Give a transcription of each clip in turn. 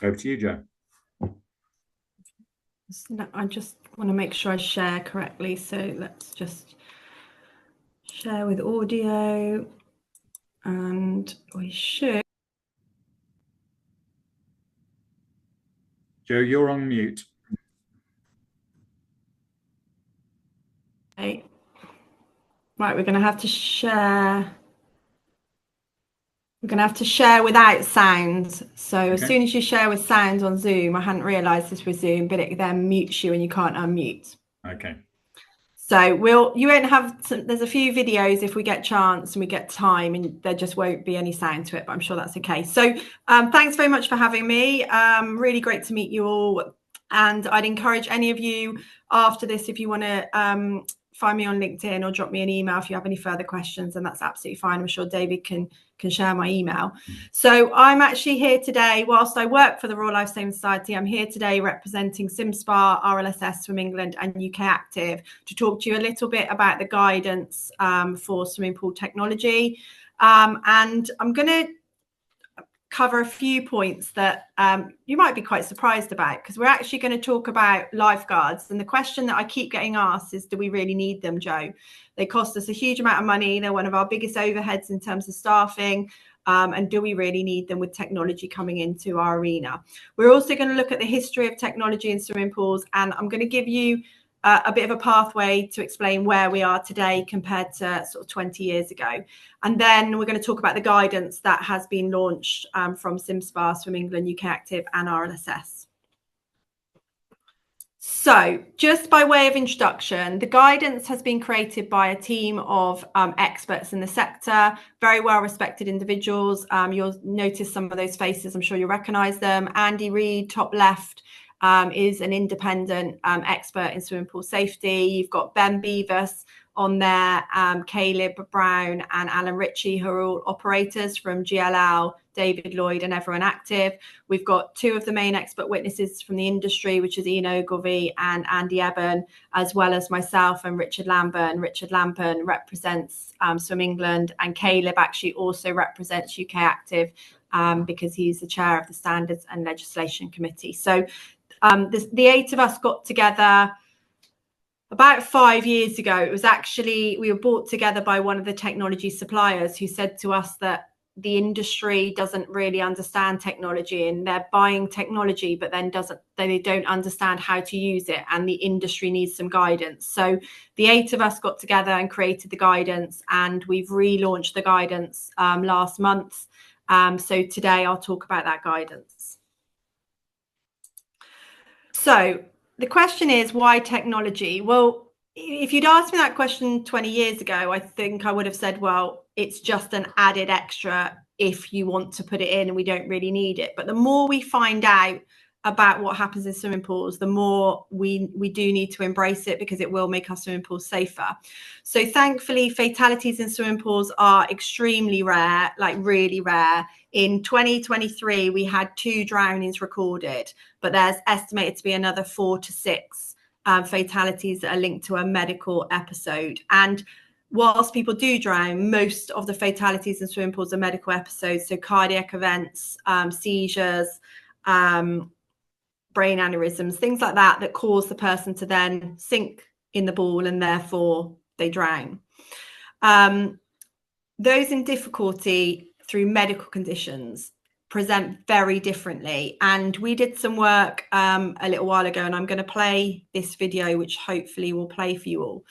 Over to you, Joe. I just want to make sure I share correctly. So let's just share with audio, and we should. Joe, you're on mute. Okay. Right, we're going to have to share. We're going to have to share without sound. So as Okay. soon as you share with sound on Zoom, I hadn't realised this was Zoom, but it then mutes you and you can't unmute. Okay. So you won't have there's a few videos if we get chance and we get time, and there just won't be any sound to it, but I'm sure that's okay. So thanks very much for having me. Really great to meet you all. And I'd encourage any of you after this, if you want to find me on LinkedIn or drop me an email if you have any further questions, and that's absolutely fine. I'm sure David can share my email. So I'm actually here today, whilst I work for the Royal Life Saving Society, I'm here today representing SimSpa, RLSS Swim England and UK Active to talk to you a little bit about the guidance for swimming pool technology. And I'm going to cover a few points that you might be quite surprised about, because we're actually going to talk about lifeguards. And the question that I keep getting asked is, do we really need them, Joe? They cost us a huge amount of money. They're one of our biggest overheads in terms of staffing. And do we really need them with technology coming into our arena? We're also going to look at the history of technology in swimming pools, and I'm going to give you a bit of a pathway to explain where we are today compared to sort of 20 years ago. And then we're going to talk about the guidance that has been launched from SimSpa, Swim England, UK Active and RLSS. So just by way of introduction, the guidance has been created by a team of experts in the sector, very well-respected individuals. You'll notice some of those faces. I'm sure you'll recognise them. Andy Reid, top left, is an independent expert in swimming pool safety. You've got Ben Beavis on there, Caleb Brown and Alan Ritchie, who are all operators from GLL, David Lloyd and Everyone Active. We've got two of the main expert witnesses from the industry, which is Ian Ogilvie and Andy Eben, as well as myself and Richard Lamburn. Richard Lamburn represents Swim England, and Caleb actually also represents UK Active because he's the chair of the Standards and Legislation Committee. So the eight of us got together about 5 years ago. It was actually, we were brought together by one of the technology suppliers who said to us that the industry doesn't really understand technology, and they're buying technology, but then they don't understand how to use it, and the industry needs some guidance. So the eight of us got together and created the guidance, and we've relaunched the guidance last month. So today I'll talk about that guidance. So the question is, why technology? Well, if you'd asked me that question 20 years ago, I think I would have said, well, it's just an added extra if you want to put it in and we don't really need it. But the more we find out about what happens in swimming pools, the more we do need to embrace it, because it will make our swimming pools safer. So thankfully, fatalities in swimming pools are extremely rare, like really rare. In 2023, we had 2 drownings recorded, but there's estimated to be another 4 to 6 fatalities that are linked to a medical episode. And whilst people do drown, most of the fatalities in swimming pools are medical episodes, so cardiac events, seizures, brain aneurysms, things like that, that cause the person to then sink in the pool and therefore they drown. Those in difficulty through medical conditions present very differently. And we did some work a little while ago, and I'm going to play this video, which hopefully will play for you all.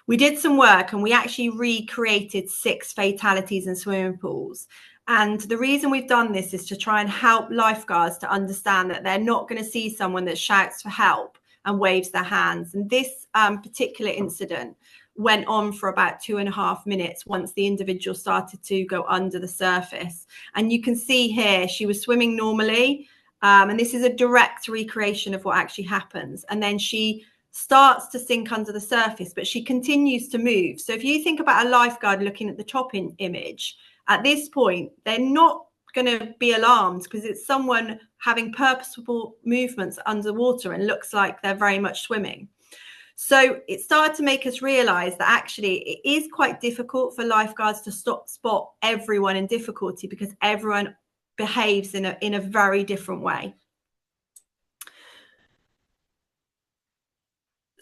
We did some work and we actually recreated 6 fatalities in swimming pools. And the reason we've done this is to try and help lifeguards to understand that they're not going to see someone that shouts for help and waves their hands. And this particular incident went on for about 2.5 minutes once the individual started to go under the surface. And you can see here, she was swimming normally. And this is a direct recreation of what actually happens. And then she starts to sink under the surface, but she continues to move. So if you think about a lifeguard looking at the top image, at this point, they're not going to be alarmed because it's someone having purposeful movements underwater and looks like they're very much swimming. So it started to make us realize that actually it is quite difficult for lifeguards to spot everyone in difficulty, because everyone behaves in a very different way.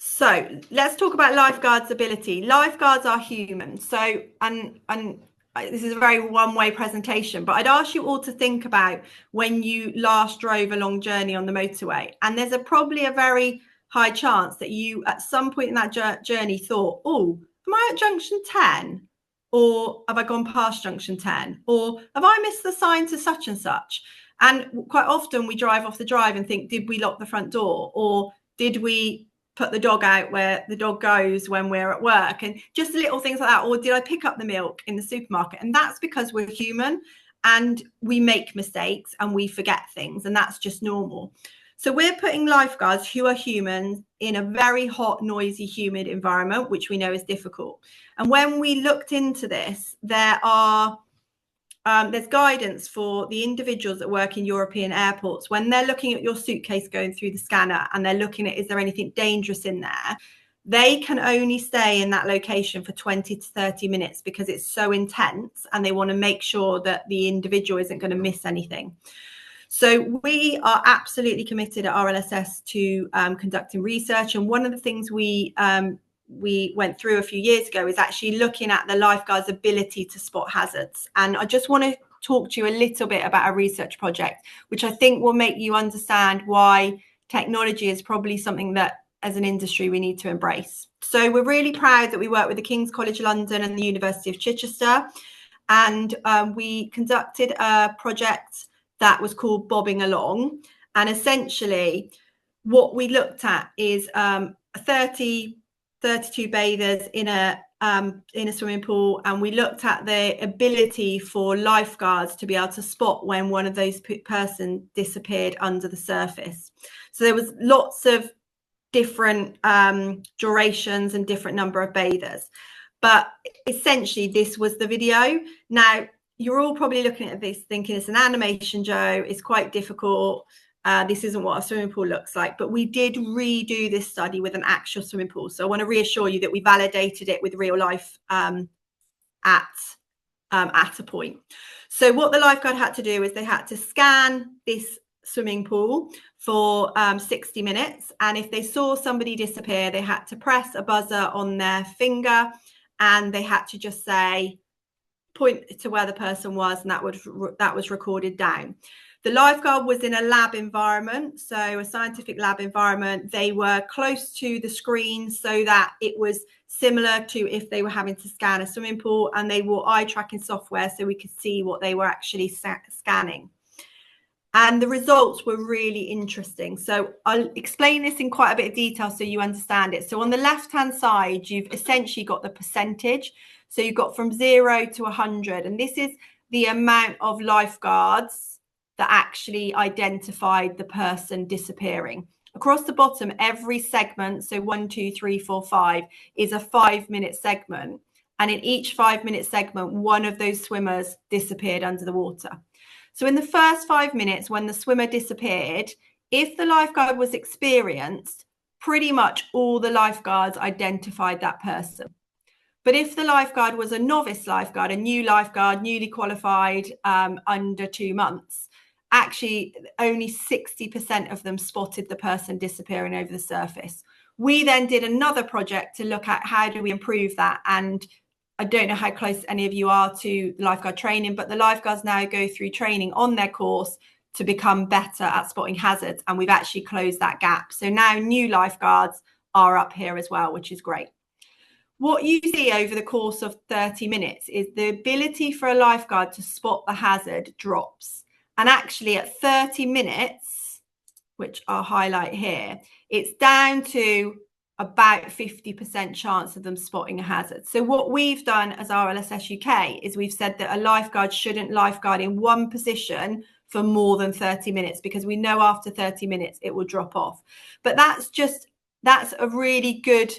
So let's talk about lifeguards' ability. Lifeguards are human. So, and this is a very one-way presentation, but I'd ask you all to think about when you last drove a long journey on the motorway. And there's probably a very high chance that you, at some point in that journey, thought, oh, am I at junction 10? Or have I gone past junction 10? Or have I missed the sign to such and such? And quite often we drive off the drive and think, did we lock the front door? Or did we put the dog out where the dog goes when we're at work? And just little things like that. Or did I pick up the milk in the supermarket? And that's because we're human and we make mistakes and we forget things, and that's just normal. So we're putting lifeguards who are humans in a very hot, noisy, humid environment, which we know is difficult. And when we looked into this, there's guidance for the individuals that work in European airports. When they're looking at your suitcase going through the scanner and they're looking at, is there anything dangerous in there? They can only stay in that location for 20 to 30 minutes because it's so intense, and they want to make sure that the individual isn't going to miss anything. So we are absolutely committed at RLSS to conducting research. And one of the things we went through a few years ago is actually looking at the lifeguard's ability to spot hazards. And I just want to talk to you a little bit about a research project, which I think will make you understand why technology is probably something that as an industry we need to embrace. So we're really proud that we work with the King's College London and the University of Chichester. And we conducted a project that was called Bobbing Along. And essentially what we looked at is 32 bathers in a swimming pool, and we looked at the ability for lifeguards to be able to spot when one of those person disappeared under the surface. So there was lots of different durations and different number of bathers, but essentially this was the video. Now you're all probably looking at this thinking it's an animation, Joe, it's quite difficult. This isn't what a swimming pool looks like, but we did redo this study with an actual swimming pool. So I want to reassure you that we validated it with real life at a point. So what the lifeguard had to do is they had to scan this swimming pool for 60 minutes. And if they saw somebody disappear, they had to press a buzzer on their finger and they had to just say, point to where the person was, and that was recorded down. The lifeguard was in a lab environment, so a scientific lab environment. They were close to the screen so that it was similar to if they were having to scan a swimming pool, and they wore eye tracking software so we could see what they were actually scanning. And the results were really interesting. So I'll explain this in quite a bit of detail so you understand it. So on the left-hand side, you've essentially got the percentage. So you've got from 0 to 100, and this is the amount of lifeguards that actually identified the person disappearing. Across the bottom, every segment, so 1, 2, 3, 4, 5, is a 5-minute segment. And in each 5-minute segment, one of those swimmers disappeared under the water. So in the first 5 minutes, when the swimmer disappeared, if the lifeguard was experienced, pretty much all the lifeguards identified that person. But if the lifeguard was a novice lifeguard, a new lifeguard, newly qualified, under 2 months, actually only 60% of them spotted the person disappearing over the surface. We then did another project to look at how do we improve that. And I don't know how close any of you are to lifeguard training, but the lifeguards now go through training on their course to become better at spotting hazards. And we've actually closed that gap. So now new lifeguards are up here as well, which is great. What you see over the course of 30 minutes is the ability for a lifeguard to spot the hazard drops. And actually at 30 minutes, which I'll highlight here, it's down to about 50% chance of them spotting a hazard. So what we've done as RLSS UK is we've said that a lifeguard shouldn't lifeguard in one position for more than 30 minutes because we know after 30 minutes it will drop off. But that's a really good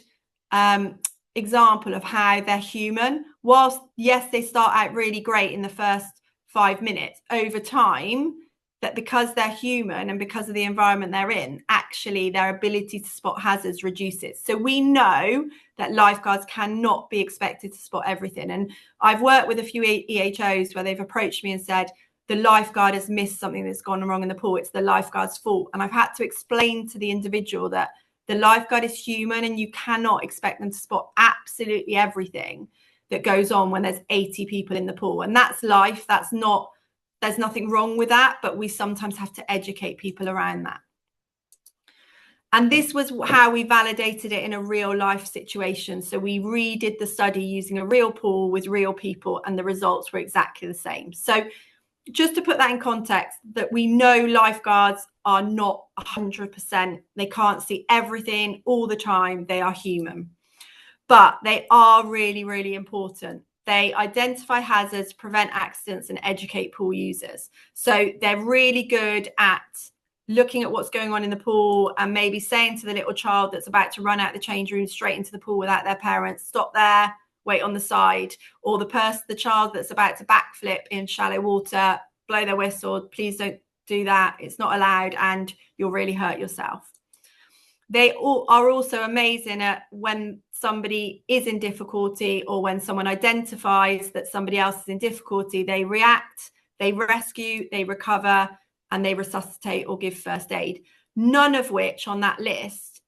example of how they're human. Whilst, yes, they start out really great in the first 5 minutes, over time, that because they're human and because of the environment they're in, actually their ability to spot hazards reduces. So we know that lifeguards cannot be expected to spot everything. And I've worked with a few EHOs where they've approached me and said, the lifeguard has missed something that's gone wrong in the pool. It's the lifeguard's fault. And I've had to explain to the individual that The lifeguard is human, and you cannot expect them to spot absolutely everything that goes on when there's 80 people in the pool. And that's life. There's nothing wrong with that, but we sometimes have to educate people around that. And this was how we validated it in a real life situation. So we redid the study using a real pool with real people, and the results were exactly the same. So just to put that in context, that we know lifeguards are not 100%. They can't see everything all the time. They are human, but they are really, really important. They identify hazards, prevent accidents, and educate pool users. So they're really good at looking at what's going on in the pool and maybe saying to the little child that's about to run out the change room straight into the pool without their parents, stop there, wait on the side. Or the child that's about to backflip in shallow water, blow their whistle, please don't do that, it's not allowed, and you'll really hurt yourself. They are also amazing at when somebody is in difficulty, or when someone identifies that somebody else is in difficulty, they react, they rescue, they recover, and they resuscitate or give first aid. None of which on that list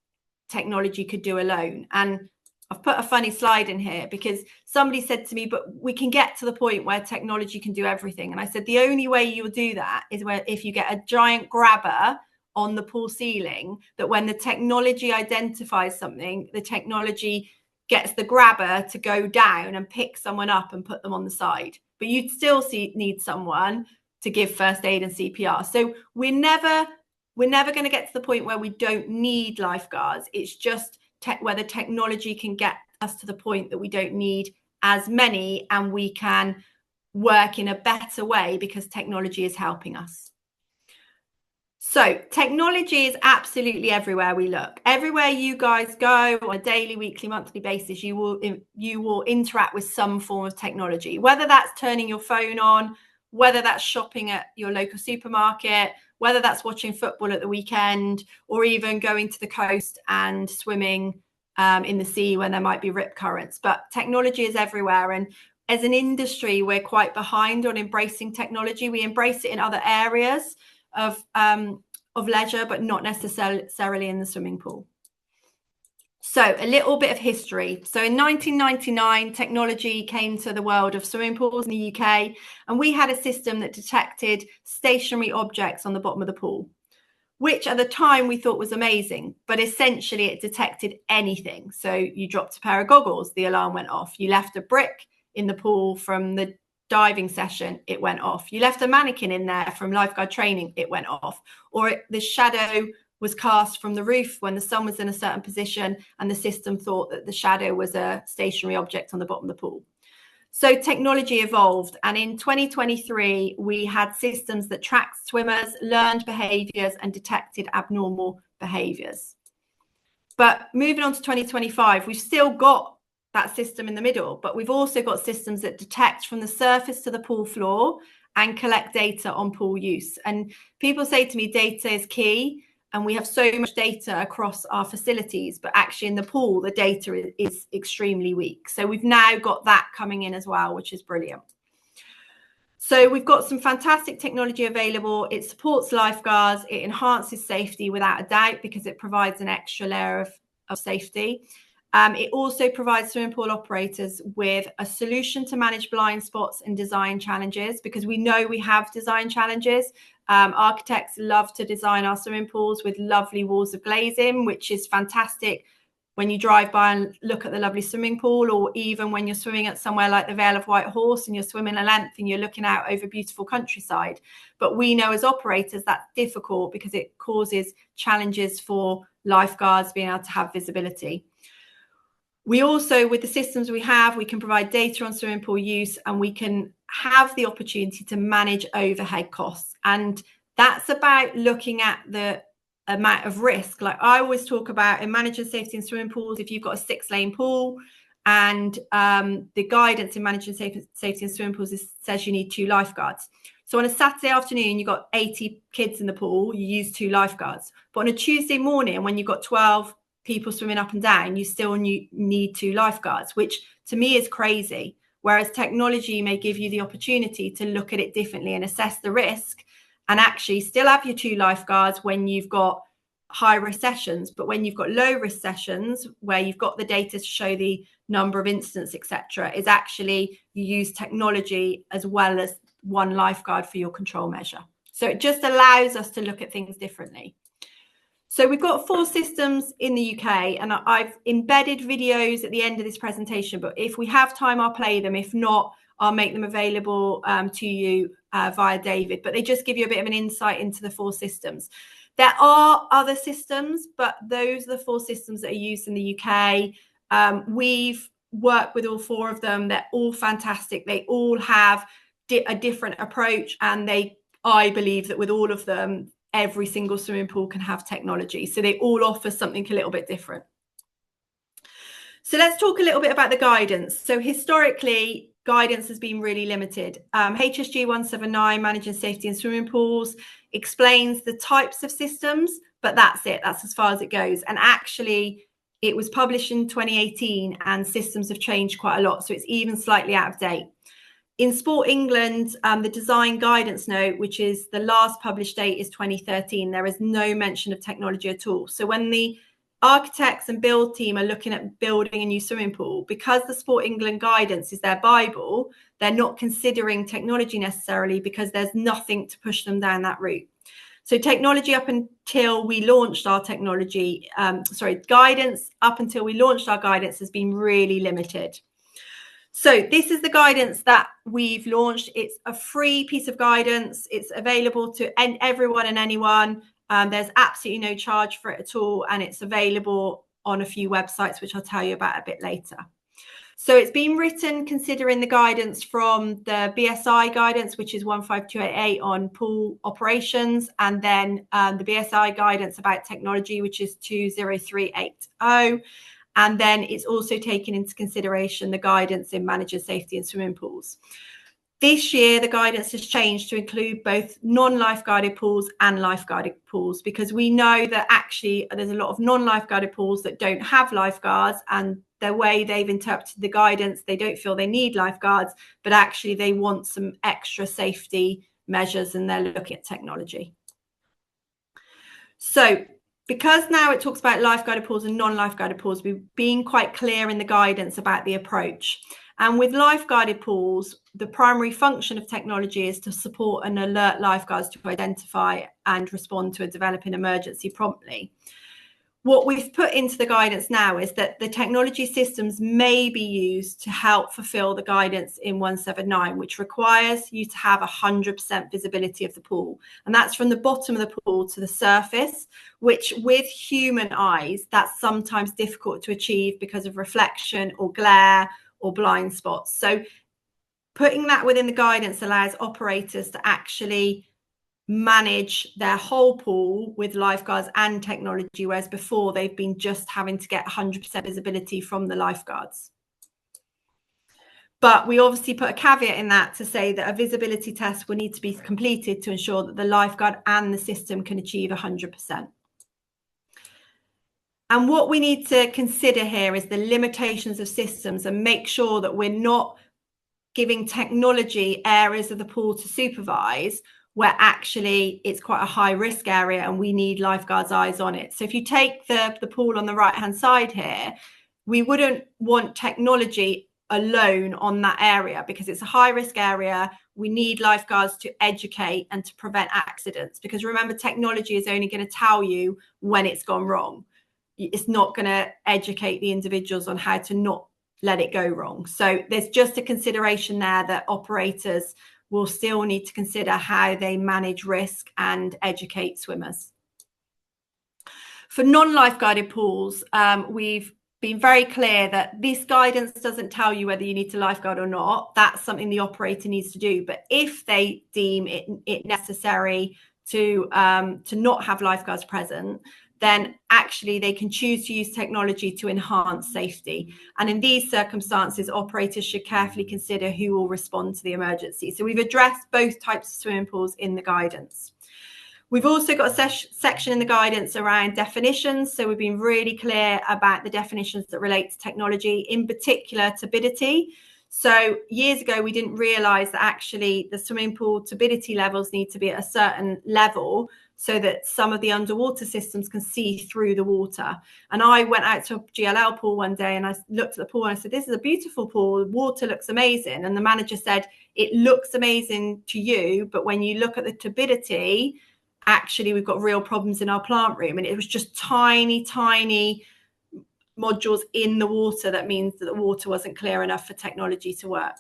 technology could do alone. And I've put a funny slide in here because somebody said to me, but we can get to the point where technology can do everything. And I said, the only way you'll do that is if you get a giant grabber on the pool ceiling, that when the technology identifies something, the technology gets the grabber to go down and pick someone up and put them on the side. But you'd still need someone to give first aid and CPR. So we're never going to get to the point where we don't need lifeguards. It's just whether technology can get us to the point that we don't need as many, and we can work in a better way because technology is helping us. So technology is absolutely everywhere we look. Everywhere you guys go on a daily, weekly, monthly basis, you will interact with some form of technology, whether that's turning your phone on, whether that's shopping at your local supermarket, whether that's watching football at the weekend, or even going to the coast and swimming in the sea when there might be rip currents. But technology is everywhere. And as an industry, we're quite behind on embracing technology. We embrace it in other areas of leisure, but not necessarily in the swimming pool. So a little bit of history. So in 1999, technology came to the world of swimming pools in the UK, and we had a system that detected stationary objects on the bottom of the pool, which at the time we thought was amazing, but essentially it detected anything. So you dropped a pair of goggles, the alarm went off. You left a brick in the pool from the diving session, it went off. You left a mannequin in there from lifeguard training, it went off. Or the shadow was cast from the roof when the sun was in a certain position, and the system thought that the shadow was a stationary object on the bottom of the pool. So technology evolved, and in 2023, we had systems that tracked swimmers, learned behaviors, and detected abnormal behaviors. But moving on to 2025, we've still got that system in the middle, but we've also got systems that detect from the surface to the pool floor and collect data on pool use. And people say to me, data is key. And we have so much data across our facilities, but actually in the pool, the data is extremely weak. So we've now got that coming in as well, which is brilliant. So we've got some fantastic technology available. It supports lifeguards. It enhances safety without a doubt because it provides an extra layer of safety. It also provides swimming pool operators with a solution to manage blind spots and design challenges, because we know we have design challenges. Architects love to design our swimming pools with lovely walls of glazing, which is fantastic when you drive by and look at the lovely swimming pool, or even when you're swimming at somewhere like the Vale of White Horse and you're swimming a length and you're looking out over beautiful countryside. But we know as operators that's difficult because it causes challenges for lifeguards being able to have visibility. We also, with the systems we have, we can provide data on swimming pool use, and we can have the opportunity to manage overhead costs. And that's about looking at the amount of risk. Like I always talk about in managing safety in swimming pools, if you've got a 6-lane pool and the guidance in managing safety in swimming pools says you need 2 lifeguards. So on a Saturday afternoon, you've got 80 kids in the pool, you use 2 lifeguards. But on a Tuesday morning, when you've got 12 people swimming up and down, you still need 2 lifeguards, which to me is crazy. Whereas technology may give you the opportunity to look at it differently and assess the risk and actually still have your 2 lifeguards when you've got high risk sessions. But when you've got low risk sessions where you've got the data to show the number of incidents, etc., is actually you use technology as well as one lifeguard for your control measure. So it just allows us to look at things differently. So we've got 4 systems in the UK, and I've embedded videos at the end of this presentation, but if we have time, I'll play them. If not, I'll make them available to you via David, but they just give you a bit of an insight into the 4 systems. There are other systems, but those are the 4 systems that are used in the UK. We've worked with all 4 of them. They're all fantastic. They all have a different approach, and I believe that with all of them, every single swimming pool can have technology. So they all offer something a little bit different. So let's talk a little bit about the guidance. So historically, guidance has been really limited. HSG 179, Managing Safety in Swimming Pools, explains the types of systems, but that's it. That's as far as it goes. And actually, it was published in 2018, and systems have changed quite a lot. So it's even slightly out of date. In Sport England, the design guidance note, which is the last published date, is 2013. There is no mention of technology at all. So when the architects and build team are looking at building a new swimming pool, because the Sport England guidance is their Bible, they're not considering technology necessarily because there's nothing to push them down that route. So technology up until we launched our guidance up until we launched our guidance has been really limited. So this is the guidance that we've launched. It's a free piece of guidance. It's available to everyone and anyone. There's absolutely no charge for it at all. And it's available on a few websites, which I'll tell you about a bit later. So it's been written considering the guidance from the BSI guidance, which is 15288 on pool operations, and then the BSI guidance about technology, which is 20380. And then it's also taken into consideration the guidance in manager safety in swimming pools. This year, the guidance has changed to include both non-lifeguarded pools and lifeguarded pools, because we know that actually there's a lot of non-lifeguarded pools that don't have lifeguards, and the way they've interpreted the guidance, they don't feel they need lifeguards, but actually they want some extra safety measures, and they're looking at technology. So because now it talks about lifeguarded pools and non-lifeguarded pools, we've been quite clear in the guidance about the approach. And with lifeguarded pools, the primary function of technology is to support and alert lifeguards to identify and respond to a developing emergency promptly. What we've put into the guidance now is that the technology systems may be used to help fulfill the guidance in 179, which requires you to have 100% visibility of the pool. And that's from the bottom of the pool to the surface, which with human eyes, that's sometimes difficult to achieve because of reflection or glare or blind spots. So putting that within the guidance allows operators to actually manage their whole pool with lifeguards and technology, whereas before they've been just having to get 100% visibility from the lifeguards. But we obviously put a caveat in that to say that a visibility test will need to be completed to ensure that the lifeguard and the system can achieve 100%. And what we need to consider here is the limitations of systems, and make sure that we're not giving technology areas of the pool to supervise where actually it's quite a high risk area and we need lifeguards' eyes on it. So if you take the pool on the right hand side here, we wouldn't want technology alone on that area because it's a high risk area. We need lifeguards to educate and to prevent accidents, because remember, technology is only going to tell you when it's gone wrong. It's not going to educate the individuals on how to not let it go wrong. So there's just a consideration there that operators will still need to consider how they manage risk and educate swimmers. For non-lifeguarded pools, we've been very clear that this guidance doesn't tell you whether you need to lifeguard or not. That's something the operator needs to do. But if they deem it necessary to not have lifeguards present, then actually they can choose to use technology to enhance safety. And in these circumstances, operators should carefully consider who will respond to the emergency. So we've addressed both types of swimming pools in the guidance. We've also got a section in the guidance around definitions. So we've been really clear about the definitions that relate to technology, in particular turbidity. So years ago, we didn't realise that actually the swimming pool turbidity levels need to be at a certain level so that some of the underwater systems can see through the water. And I went out to a GLL pool one day and I looked at the pool and I said, this is a beautiful pool. The water looks amazing. And the manager said, it looks amazing to you, but when you look at the turbidity, actually we've got real problems in our plant room. And it was just tiny, tiny modules in the water. That means that the water wasn't clear enough for technology to work.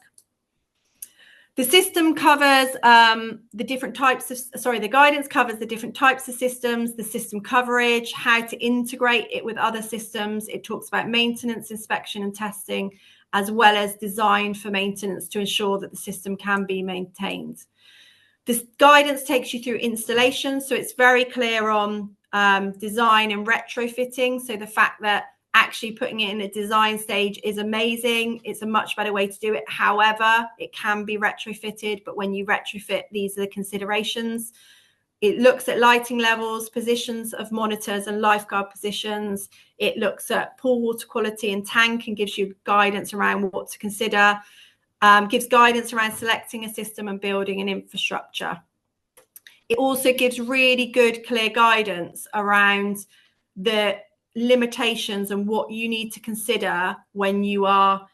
The system covers the different types of, the guidance covers the different types of systems, the system coverage, how to integrate it with other systems. It talks about maintenance, inspection and testing, as well as design for maintenance to ensure that the system can be maintained. This guidance takes you through installation, so it's very clear on design and retrofitting. So the fact that actually putting it in a design stage is amazing. It's a much better way to do it. However, it can be retrofitted, but when you retrofit, these are the considerations. It looks at lighting levels, positions of monitors and lifeguard positions. It looks at pool water quality and tank and gives you guidance around what to consider. Gives guidance around selecting a system and building an infrastructure. It also gives really good, clear guidance around the limitations and what you need to consider when you are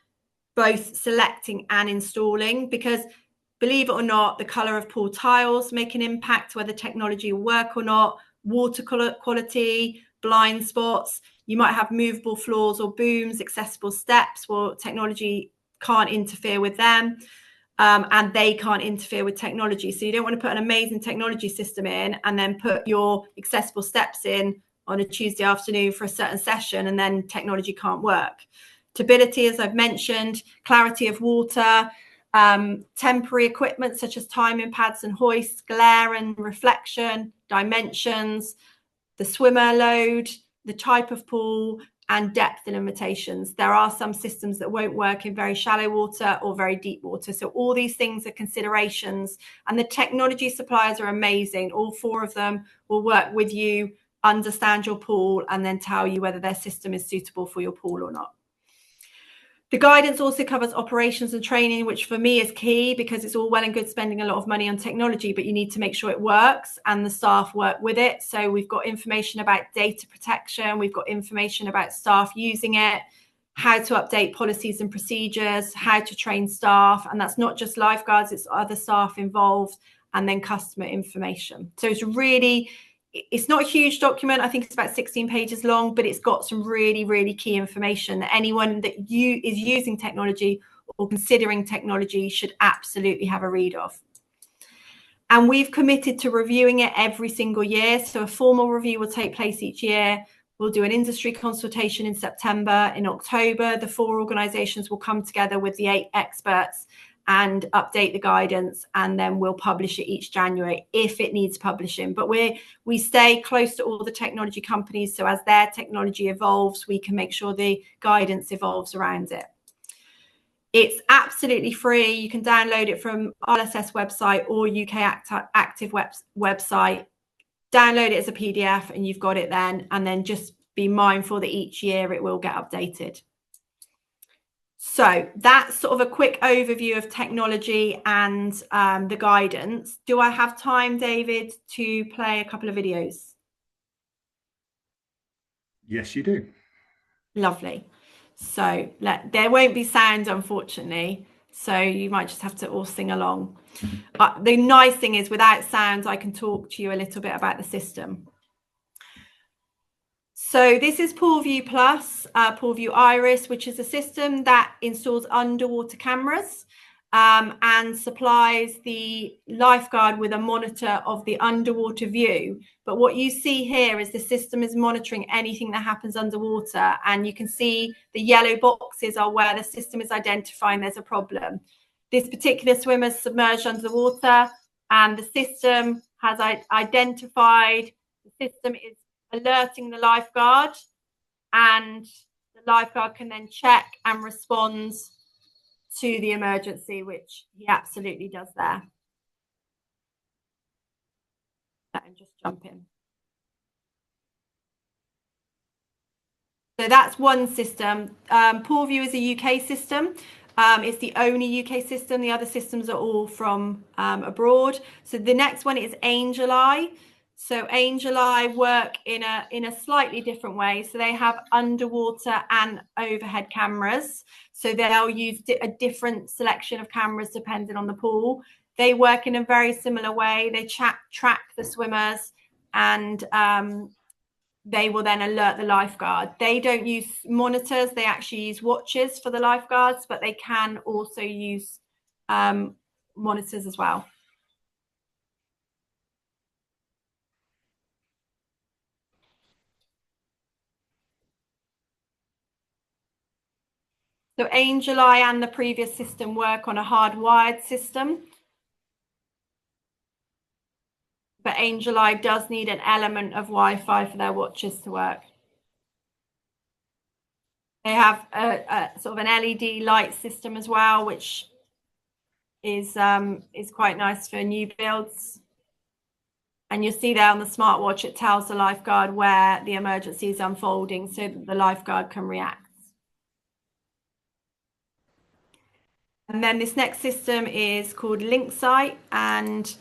both selecting and installing, because believe it or not, the color of pool tiles make an impact whether technology will work or not, water quality, blind spots. You might have movable floors or booms, accessible steps. Well, technology can't interfere with them. And they can't interfere with technology. So you don't want to put an amazing technology system in and then put your accessible steps in on a Tuesday afternoon for a certain session and then technology can't work. Turbidity, as I've mentioned, clarity of water, temporary equipment such as timing pads and hoists, glare and reflection, dimensions, the swimmer load, the type of pool, and depth limitations. There are some systems that won't work in very shallow water or very deep water. So all these things are considerations, and the technology suppliers are amazing. All four of them will work with you, understand your pool, and then tell you whether their system is suitable for your pool or not. The guidance also covers operations and training, which for me is key, because it's all well and good spending a lot of money on technology, but you need to make sure it works and the staff work with it. So we've got information about data protection. We've got information about staff using it, how to update policies and procedures, how to train staff. And that's not just lifeguards, it's other staff involved, and then customer information. So it's not a huge document. I think it's about 16 pages long, but it's got some really, really key information that anyone that is using technology or considering technology should absolutely have a read of. And we've committed to reviewing it every single year. So a formal review will take place each year. We'll do an industry consultation in September. In October, the 4 organisations will come together with the 8 experts and update the guidance, and then we'll publish it each January if it needs publishing. But we stay close to all the technology companies, so as their technology evolves, we can make sure the guidance evolves around it. It's absolutely free. You can download it from RLSS website or UK Active website. Download it as a PDF and you've got it then, and then just be mindful that each year it will get updated. So that's sort of a quick overview of technology and the guidance. Do I have time, David, to play a couple of videos? Yes, you do. Lovely. So there won't be sound, unfortunately. So you might just have to all sing along. The nice thing is without sound, I can talk to you a little bit about the system. So this is PoolView Plus, PoolView Iris, which is a system that installs underwater cameras and supplies the lifeguard with a monitor of the underwater view. But what you see here is the system is monitoring anything that happens underwater, and you can see the yellow boxes are where the system is identifying there's a problem. This particular swimmer is submerged under the water, and the system has identified, the system is alerting the lifeguard, and the lifeguard can then check and respond to the emergency, which he absolutely does there. And just jump in. So that's one system. PoolView is a UK system. It's the only UK system. The other systems are all from abroad. So the next one is Angel Eye. So Angel Eye work in a slightly different way. So they have underwater and overhead cameras. So they'll use a different selection of cameras depending on the pool. They work in a very similar way. They track the swimmers, and they will then alert the lifeguard. They don't use monitors. They actually use watches for the lifeguards, but they can also use monitors as well. So Angel Eye and the previous system work on a hardwired system. But Angel Eye does need an element of Wi-Fi for their watches to work. They have a sort of an LED light system as well, which is quite nice for new builds. And you'll see there on the smartwatch, it tells the lifeguard where the emergency is unfolding so that the lifeguard can react. And then this next system is called LinkSight, and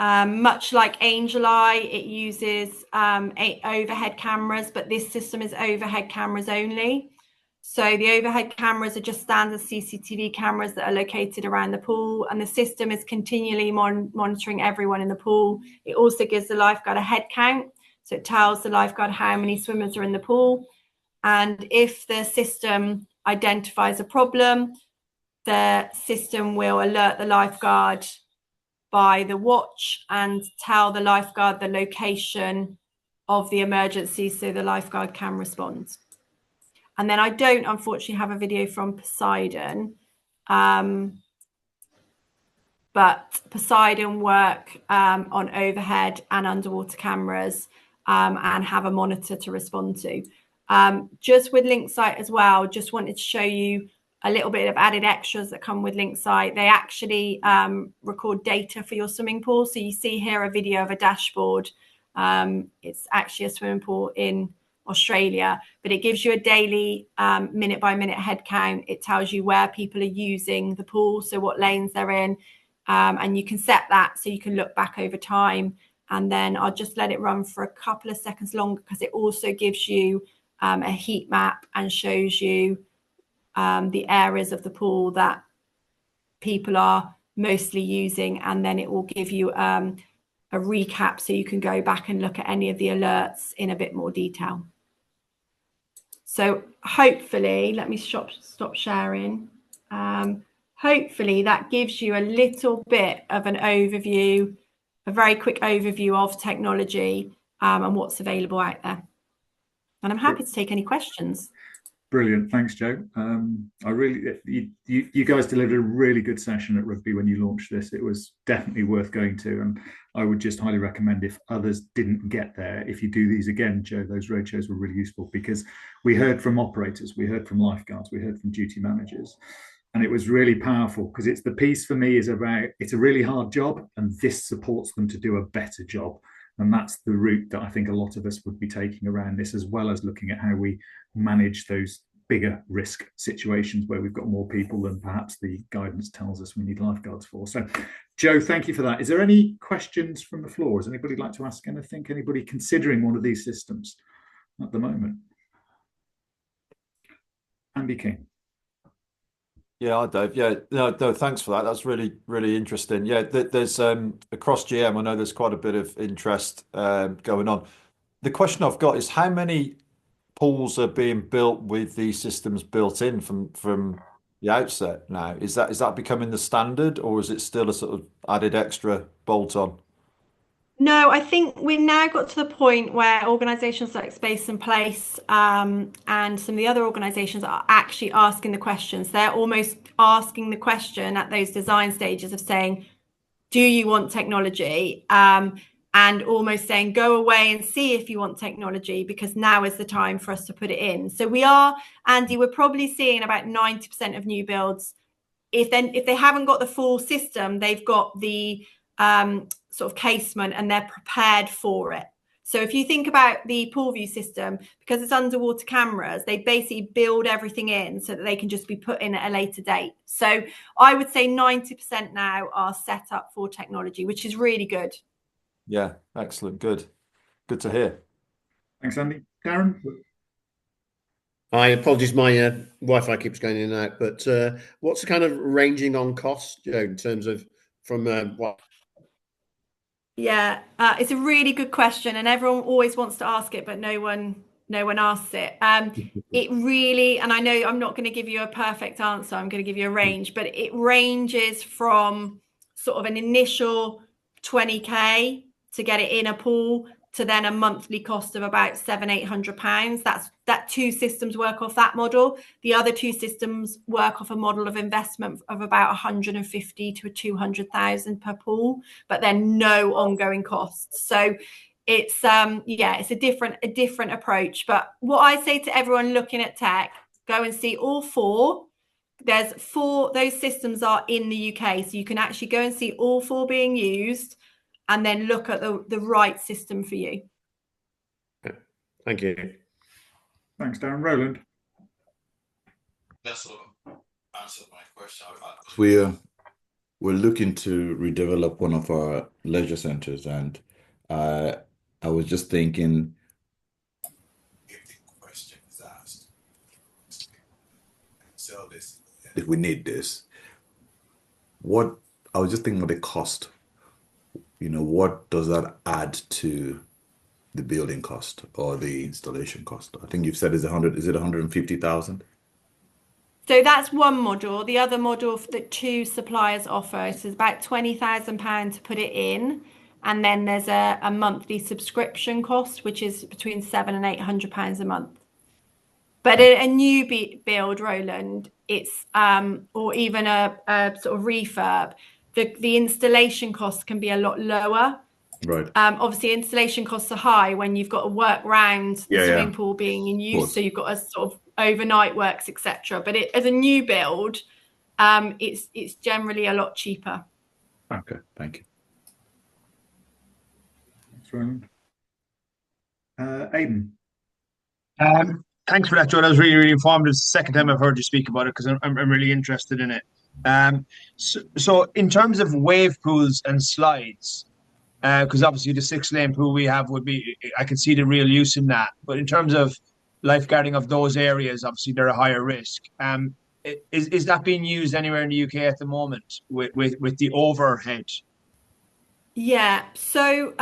much like Angel Eye, it uses overhead cameras, but this system is overhead cameras only. So the overhead cameras are just standard CCTV cameras that are located around the pool, and the system is continually monitoring everyone in the pool. It also gives the lifeguard a head count, so it tells the lifeguard how many swimmers are in the pool. And if the system identifies a problem, the system will alert the lifeguard by the watch and tell the lifeguard the location of the emergency so the lifeguard can respond. And then I don't unfortunately have a video from Poseidon, but Poseidon work on overhead and underwater cameras and have a monitor to respond to. Just with LinkSight as well, just wanted to show you a little bit of added extras that come with LinkSight. They actually record data for your swimming pool. So you see here a video of a dashboard. It's actually a swimming pool in Australia, but it gives you a daily minute by minute head count. It tells you where people are using the pool, so what lanes they're in, and you can set that so you can look back over time. And then I'll just let it run for a couple of seconds longer because it also gives you a heat map and shows you the areas of the pool that people are mostly using, and then it will give you a recap so you can go back and look at any of the alerts in a bit more detail. So hopefully, let me stop sharing. Hopefully that gives you a little bit of an overview, a very quick overview of technology and what's available out there. And I'm happy to take any questions. Brilliant, thanks, Jo. You guys delivered a really good session at Rugby when you launched this. It was definitely worth going to, and I would just highly recommend, if others didn't get there, if you do these again, Jo, those roadshows were really useful because we heard from operators, we heard from lifeguards, we heard from duty managers, and it was really powerful because it's the piece for me is about it's a really hard job, and this supports them to do a better job. And that's the route that I think a lot of us would be taking around this, as well as looking at how we manage those bigger risk situations where we've got more people than perhaps the guidance tells us we need lifeguards for. So, Jo, thank you for that. Is there any questions from the floor? Does anybody like to ask anything? Anybody considering one of these systems at the moment? Andy King. Yeah, Dave. Yeah, no, thanks for that. That's really, really interesting. Yeah, there's across GM, I know there's quite a bit of interest going on. The question I've got is how many pools are being built with these systems built in from the outset now? Is that becoming the standard, or is it still a sort of added extra bolt on? No, I think we've now got to the point where organisations like Space and Place and some of the other organisations are actually asking the questions. They're almost asking the question at those design stages of saying, do you want technology? And almost saying, go away and see if you want technology, because now is the time for us to put it in. So we are, Andy, we're probably seeing about 90% of new builds. If they haven't got the full system, they've got the sort of casement and they're prepared for it. So if you think about the pool view system, because it's underwater cameras, they basically build everything in so that they can just be put in at a later date. So I would say 90% now are set up for technology, which is really good. Yeah, excellent. Good to hear. Thanks, Andy. Darren? I apologize, my Wi-Fi keeps going in and out, but what's the kind of ranging on cost, Joe, in terms of from what? Yeah, it's a really good question, and everyone always wants to ask it, but no one asks it. It really, and I know I'm not going to give you a perfect answer, I'm going to give you a range, but it ranges from sort of an initial 20k to get it in a pool to then a monthly cost of about £700-800. That 2 systems work off that model. The other 2 systems work off a model of investment of about 150 to 200,000 per pool, but then no ongoing costs. So it's it's a different approach. But what I say to everyone looking at tech, go and see all 4. There's 4, those systems are in the UK, so you can actually go and see all 4 being used and then look at the right system for you. Thank you. Thanks, Darren. Roland? That sort of answered my question. We're looking to redevelop one of our leisure centers, and I was just thinking, if the question is asked, sell this, if we need this, what I was just thinking of the cost. What does that add to the building cost or the installation cost? I think you've said is it 150,000? So that's one model. The other model that 2 suppliers offer is about £20,000 to put it in, and then there's a monthly subscription cost, which is between £700 and £800 a month. But a new build, Roland, it's or even a sort of refurb, the installation costs can be a lot lower. Right. Obviously, installation costs are high when you've got to work around the swimming pool being in use, so you've got a sort of overnight works, etc. But as a new build, it's generally a lot cheaper. Okay, thank you. Thanks, Roland. Aidan? Thanks for that, Joe. That was really, really informative. It's the second time I've heard you speak about it because I'm really interested in it. So in terms of wave pools and slides, because obviously the 6-lane pool we have I can see the real use in that. But in terms of lifeguarding of those areas, obviously they're a higher risk. Is that being used anywhere in the UK at the moment with the overhead? Yeah, so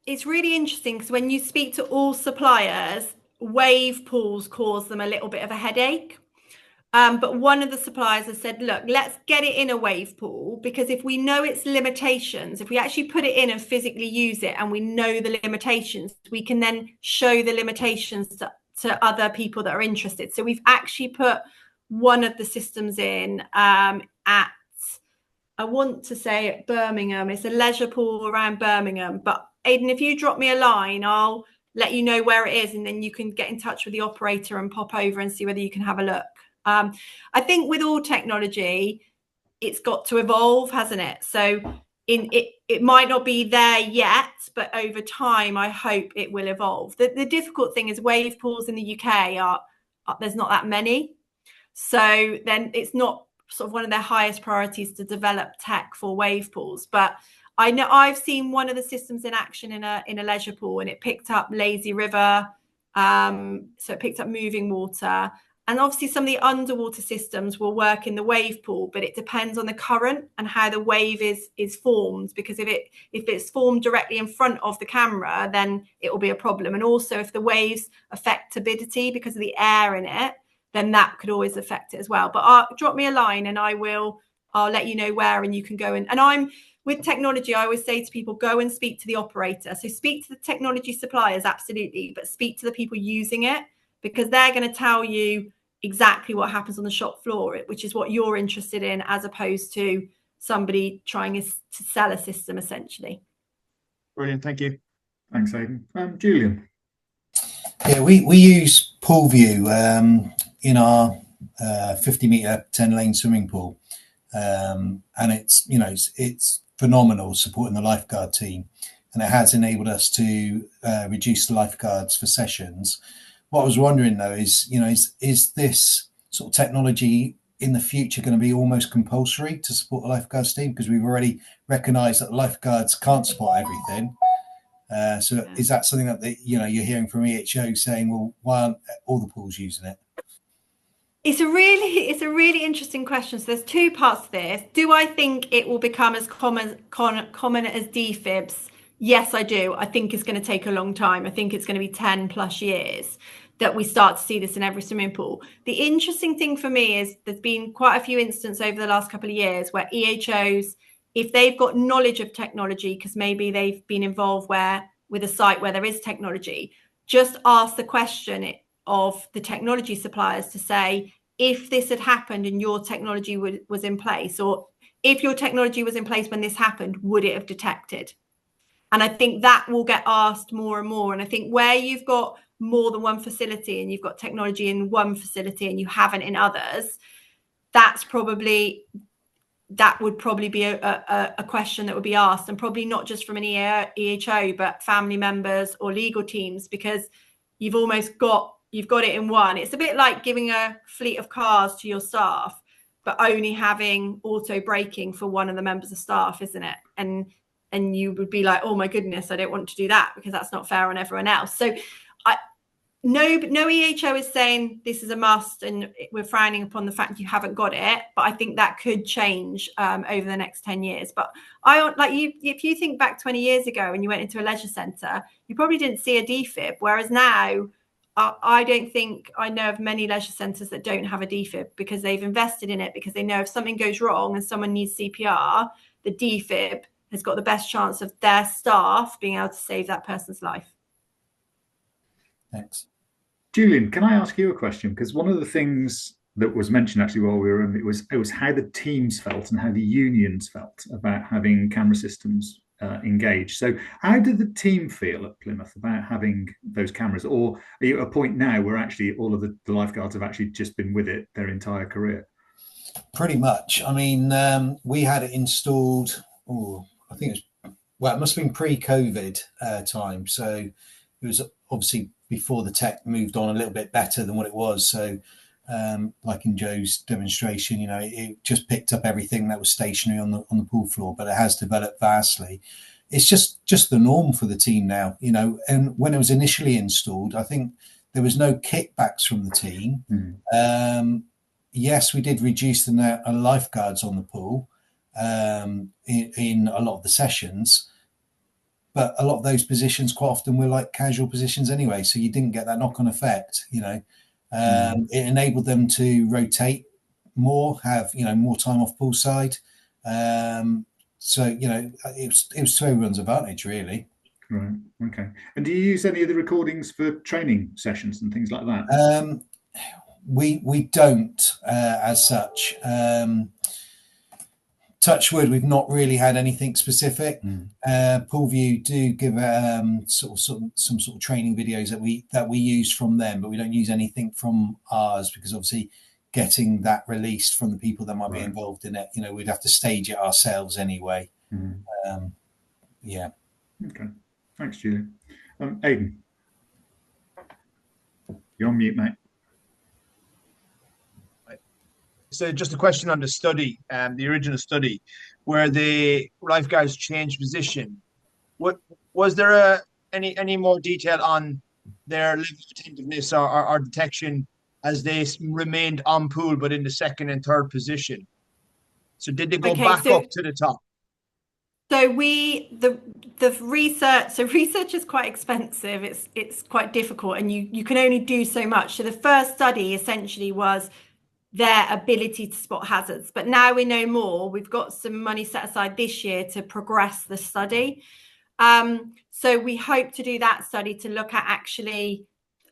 it's really interesting because when you speak to all suppliers, wave pools cause them a little bit of a headache. But one of the suppliers has said, look, let's get it in a wave pool, because if we know its limitations, if we actually put it in and physically use it and we know the limitations, we can then show the limitations to other people that are interested. So we've actually put one of the systems in at, I want to say at Birmingham. It's a leisure pool around Birmingham. But Aidan, if you drop me a line, I'll let you know where it is, and then you can get in touch with the operator and pop over and see whether you can have a look. I think with all technology, it's got to evolve, hasn't it? So it might not be there yet, but over time, I hope it will evolve. The difficult thing is wave pools in the UK are there's not that many. So then it's not sort of one of their highest priorities to develop tech for wave pools. But I know I've seen one of the systems in action in a leisure pool, and it picked up lazy river. So it picked up moving water. And obviously some of the underwater systems will work in the wave pool, but it depends on the current and how the wave is formed, because if it's formed directly in front of the camera, then it will be a problem. And also if the waves affect turbidity because of the air in it, then that could always affect it as well. But drop me a line and I'll let you know where, and you can go and I'm with technology. I always say to people, go and speak to the operator. So speak to the technology suppliers, absolutely, but speak to the people using it, because they're going to tell you exactly what happens on the shop floor, which is what you're interested in, as opposed to somebody trying to sell a system, essentially. Brilliant, thank you. Thanks, Aidan. Julian? Yeah, we use Pool View in our 50-metre 10-lane swimming pool, and it's phenomenal supporting the lifeguard team. and it has enabled us to reduce the lifeguards for sessions. What I was wondering though is, is this sort of technology in the future going to be almost compulsory to support the lifeguards team? Because we've already recognised that the lifeguards can't support everything. So is that something that you're hearing from EHO saying, well, why aren't all the pools using it? It's a really interesting question. So there's two parts to this. Do I think it will become as common as defibs? Yes, I do. I think it's going to take a long time. I think it's going to be 10 plus years that we start to see this in every swimming pool. The interesting thing for me is there's been quite a few instances over the last couple of years where EHOs, if they've got knowledge of technology, because maybe they've been involved with a site where there is technology, just ask the question of the technology suppliers to say, if this had happened and your technology was in place, or if your technology was in place when this happened, would it have detected? And I think that will get asked more and more. And I think where you've got more than one facility and you've got technology in one facility and you haven't in others, that would probably be a question that would be asked, and probably not just from an EHO, but family members or legal teams, because you've got it in one. It's a bit like giving a fleet of cars to your staff, but only having auto braking for one of the members of staff, isn't it? And you would be like, oh my goodness, I don't want to do that because that's not fair on everyone else. So no EHO is saying this is a must and we're frowning upon the fact you haven't got it, but I think that could change over the next 10 years. But if you think back 20 years ago and you went into a leisure centre, you probably didn't see a defib, whereas now I don't think I know of many leisure centres that don't have a defib, because they've invested in it, because they know if something goes wrong and someone needs CPR, the defib has got the best chance of their staff being able to save that person's life. Thanks. Julian, can I ask you a question? Because one of the things that was mentioned actually while we were in it was how the teams felt and how the unions felt about having camera systems engaged. So how did the team feel at Plymouth about having those cameras? Or are you at a point now where actually all of the lifeguards have actually just been with it their entire career? Pretty much. I mean, we had it installed, I think it must have been pre-COVID time. So it was obviously before the tech moved on a little bit better than what it was. So like in Joe's demonstration, it just picked up everything that was stationary on the pool floor, but it has developed vastly. It's just the norm for the team now, and when it was initially installed, I think there was no kickbacks from the team. Yes, we did reduce the amount of lifeguards on the pool in a lot of the sessions, but a lot of those positions quite often were like casual positions anyway, so you didn't get that knock-on effect. It enabled them to rotate more, have more time off poolside. So it was to everyone's advantage, really. Right. Okay. And do you use any of the recordings for training sessions and things like that? We don't as such. Touch wood, we've not really had anything specific. Poolview do give some sort of training videos that we use from them, but we don't use anything from ours, because obviously getting that released from the people that might be involved in it, we'd have to stage it ourselves anyway. Yeah. Okay. Thanks, Julie. Aidan, you're on mute, mate. So just a question on the study, the original study, where the lifeguards changed position. Was there any more detail on their level of attentiveness or detection as they remained on pool but in the second and third position? So did they go back up to the top? So the research is quite expensive. It's quite difficult, and you can only do so much. So the first study essentially was their ability to spot hazards, but now we know more. We've got some money set aside this year to progress the study. So we hope to do that study to look at actually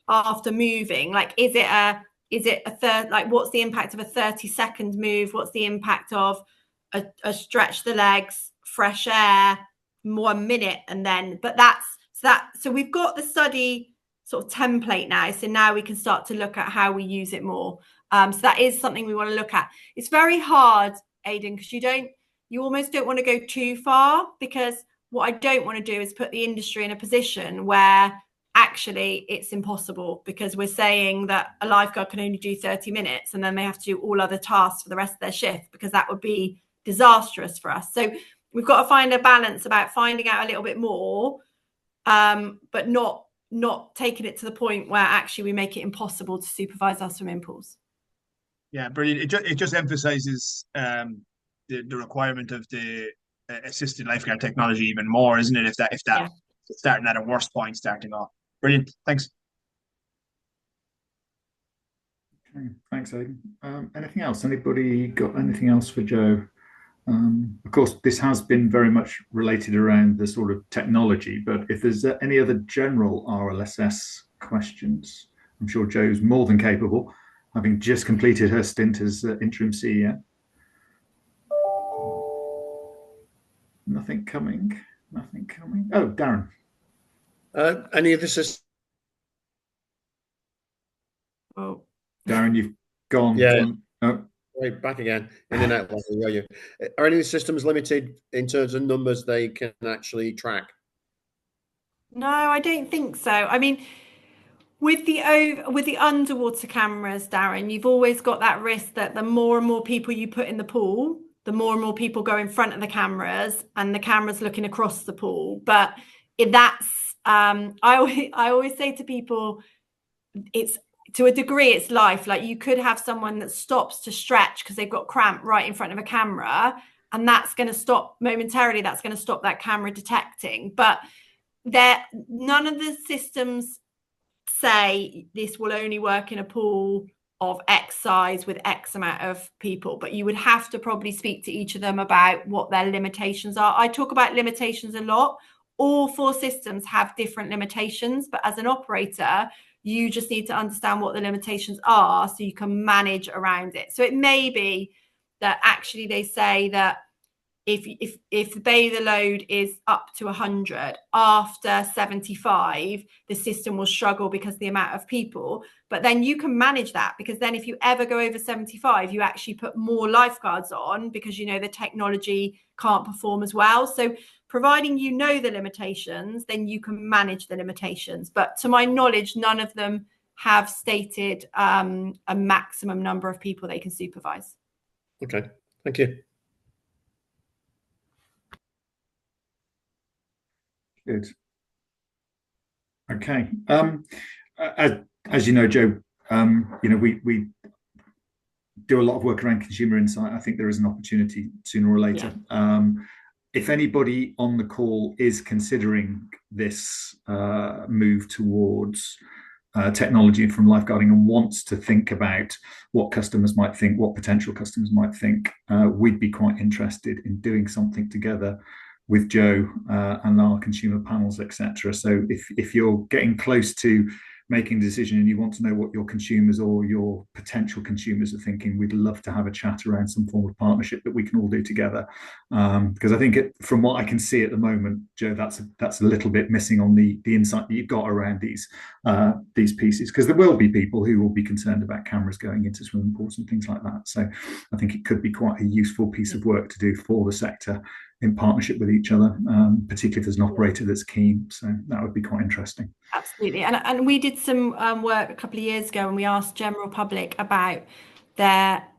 after moving, like is it a third, like what's the impact of a 30-second move? What's the impact of a stretch the legs, fresh air, 1 minute, and then, so we've got the study sort of template now. So now we can start to look at how we use it more. So that is something we want to look at. It's very hard, Aidan, because you almost don't want to go too far, because what I don't want to do is put the industry in a position where actually it's impossible, because we're saying that a lifeguard can only do 30 minutes and then they have to do all other tasks for the rest of their shift, because that would be disastrous for us. So we've got to find a balance about finding out a little bit more, but not taking it to the point where actually we make it impossible to supervise our swimming pools. Yeah, brilliant. It just emphasizes the requirement of the assisted lifeguard technology even more, isn't it? If that Yeah. starting at a worse point starting off. Brilliant. Thanks. Okay, thanks, Aidan. Anything else? Anybody got anything else for Joe? Of course, this has been very much related around the sort of technology, but if there's any other general RLSS questions, I'm sure Joe's more than capable, having just completed her stint as interim CEO. Nothing coming. Nothing coming. Oh, Darren. Any of the systems? Oh, Darren, you've gone. Yeah. Oh. Right, back again. In and out. Are you? Are any of the systems limited in terms of numbers they can actually track? no, I don't think so. I mean, with the underwater cameras, Darren, you've always got that risk that the more and more people you put in the pool, the more and more people go in front of the cameras and the cameras looking across the pool. But that's I always say to people, it's, to a degree, it's life. Like, you could have someone that stops to stretch because they've got cramp right in front of a camera, and that's going to stop momentarily. That's going to stop that camera detecting. But none of the systems say this will only work in a pool of X size with X amount of people, but you would have to probably speak to each of them about what their limitations are. I talk about limitations a lot. All 4 systems have different limitations, but as an operator, you just need to understand what the limitations are so you can manage around it. So it may be that actually they say that if the bather load is up to 100, after 75, the system will struggle because of the amount of people. But then you can manage that, because then if you ever go over 75, you actually put more lifeguards on, because you know the technology can't perform as well. So providing you know the limitations, then you can manage the limitations. But to my knowledge, none of them have stated a maximum number of people they can supervise. Okay, thank you. Good. Okay. As you know, Joe, we do a lot of work around consumer insight. I think there is an opportunity sooner or later. Yeah. If anybody on the call is considering this move towards technology from lifeguarding and wants to think about what customers might think, what potential customers might think, we'd be quite interested in doing something together with Joe and our consumer panels, etc. So if you're getting close to making a decision and you want to know what your consumers or your potential consumers are thinking, we'd love to have a chat around some form of partnership that we can all do together. Because I think from what I can see at the moment, Joe, that's a little bit missing on the insight that you've got around these pieces, because there will be people who will be concerned about cameras going into swimming pools and things like that. So I think it could be quite a useful piece of work to do for the sector in partnership with each other, particularly if there's an operator that's keen. So that would be quite interesting. Absolutely. And we did some work a couple of years ago, and we asked general public about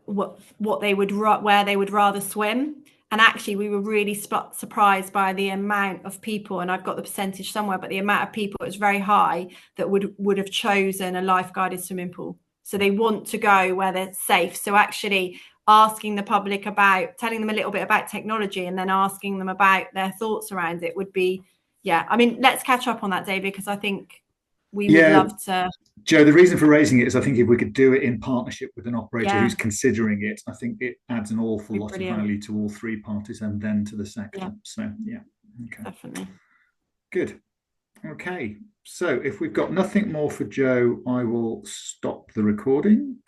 what they would where they would rather swim. And actually, we were really surprised by the amount of people, and I've got the percentage somewhere, but the amount of people was very high that would have chosen a lifeguarded swimming pool. So they want to go where they're safe. So actually asking the public about, telling them a little bit about technology and then asking them about their thoughts around it would be, yeah. I mean, let's catch up on that, David, because I think we would love to. Joe, the reason for raising it is I think if we could do it in partnership with an operator who's considering it, I think it adds an awful lot of value to all 3 parties and then to the sector. Yeah. So, yeah. Okay. Definitely. Good. Okay. So if we've got nothing more for Joe, I will stop the recording.